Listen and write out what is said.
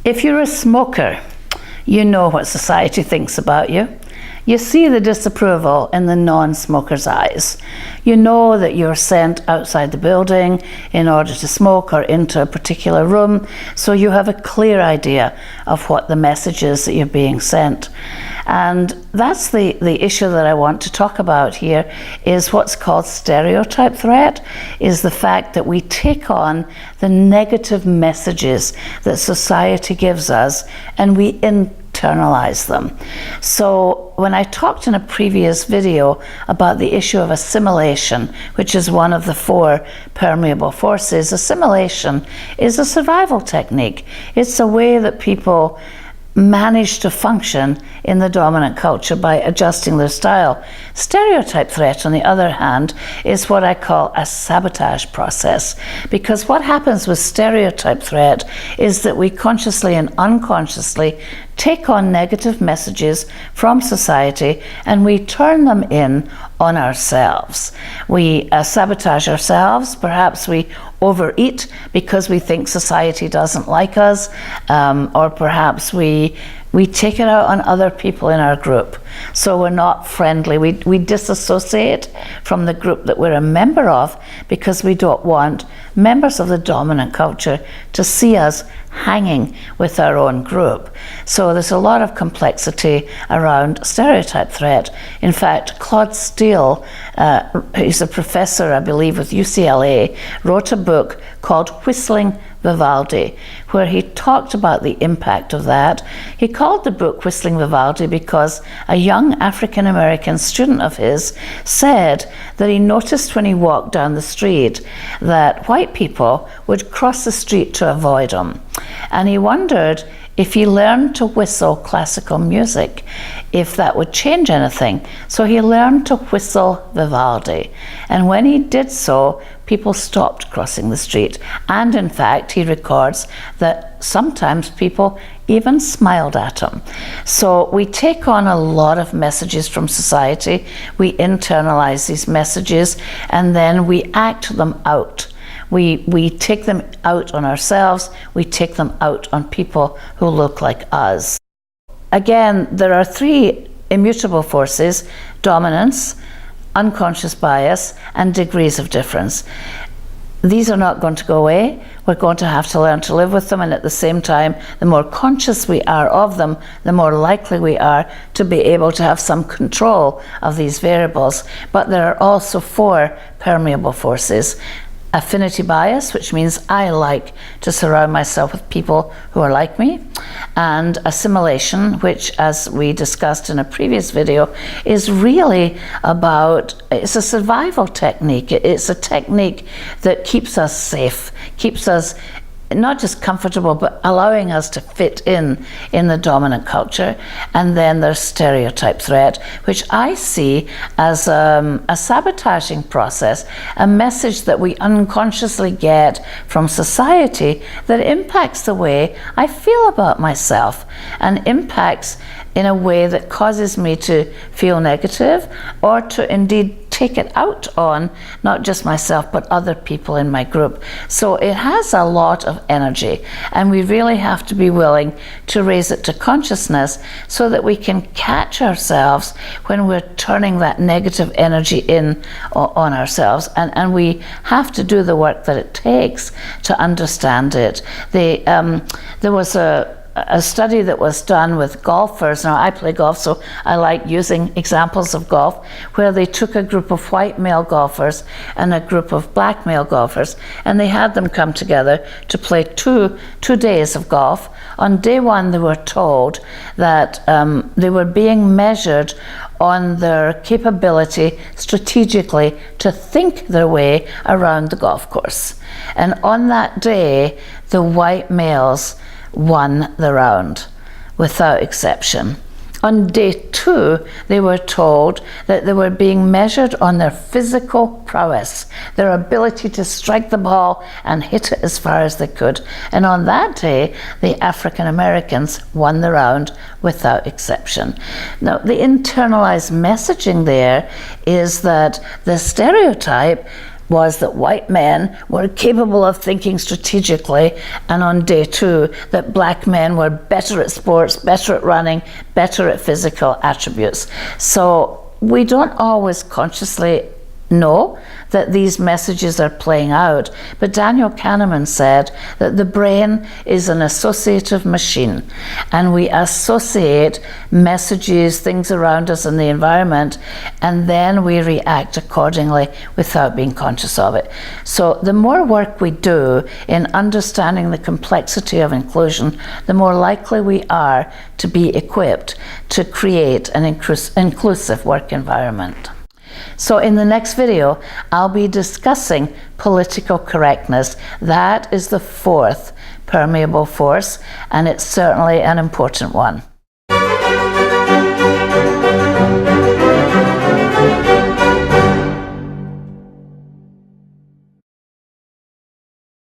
If you're a smoker, you know what society thinks about you. You see the disapproval in the non-smoker's eyes. You know that you're sent outside the building in order to smoke or into a particular room, so you have a clear idea of what the message is that you're being sent. And that's the issue that I want to talk about here, is what's called stereotype threat, is the fact that we take on the negative messages that society gives us and we internalize them. So when I talked in a previous video about the issue of assimilation, which is one of the 4 permeable forces, assimilation is a survival technique. It's a way that people manage to function in the dominant culture by adjusting their style. Stereotype threat, on the other hand, is what I call a sabotage process, because what happens with stereotype threat is that we consciously and unconsciously take on negative messages from society and we turn them in on ourselves. We sabotage ourselves. Perhaps we overeat because we think society doesn't like us, or perhaps we take it out on other people in our group. So we're not friendly. We disassociate from the group that we're a member of because we don't want members of the dominant culture to see us hanging with our own group. So there's a lot of complexity around stereotype threat. In fact, Claude Steele, who's a professor, I believe, with UCLA, wrote a book called Whistling Vivaldi, where he talked about the impact of that. He called the book Whistling Vivaldi because a young African-American student of his said that he noticed when he walked down the street that white people would cross the street to avoid him. And he wondered if he learned to whistle classical music, if that would change anything. So he learned to whistle Vivaldi. And when he did so, people stopped crossing the street. And in fact, he records that sometimes people even smiled at him. So we take on a lot of messages from society, we internalize these messages, and then we act them out. We take them out on ourselves, we take them out on people who look like us. Again, there are 3 immutable forces: dominance, unconscious bias, and degrees of difference. These are not going to go away. We're going to have to learn to live with them, and at the same time, the more conscious we are of them, the more likely we are to be able to have some control of these variables. But there are also 4 permeable forces. Affinity bias, which means I like to surround myself with people who are like me, and assimilation, which, as we discussed in a previous video, is really about, it's a survival technique. It's a technique that keeps us safe, keeps us not just comfortable, but allowing us to fit in the dominant culture. And then there's stereotype threat, which I see as a sabotaging process, a message that we unconsciously get from society that impacts the way I feel about myself and impacts in a way that causes me to feel negative, or to indeed take it out on not just myself but other people in my group. So it has a lot of energy, and we really have to be willing to raise it to consciousness so that we can catch ourselves when we're turning that negative energy in on ourselves, and we have to do the work that it takes to understand it. There was a study that was done with golfers. Now, I play golf, so I like using examples of golf, where they took a group of white male golfers and a group of black male golfers, and they had them come together to play two days of golf. On day 1, they were told that they were being measured on their capability strategically to think their way around the golf course. And on that day, the white males won the round without exception. On day 2, they were told that they were being measured on their physical prowess, their ability to strike the ball and hit it as far as they could. And on that day, the African Americans won the round without exception. Now, the internalized messaging there is that the stereotype was that white men were capable of thinking strategically, and on day 2 that black men were better at sports, better at running, better at physical attributes. So we don't always consciously know that these messages are playing out, but Daniel Kahneman said that the brain is an associative machine, and we associate messages, things around us in the environment, and then we react accordingly without being conscious of it. So the more work we do in understanding the complexity of inclusion, the more likely we are to be equipped to create an inclusive work environment. So in the next video, I'll be discussing political correctness. That is the 4th permeable force, and it's certainly an important one.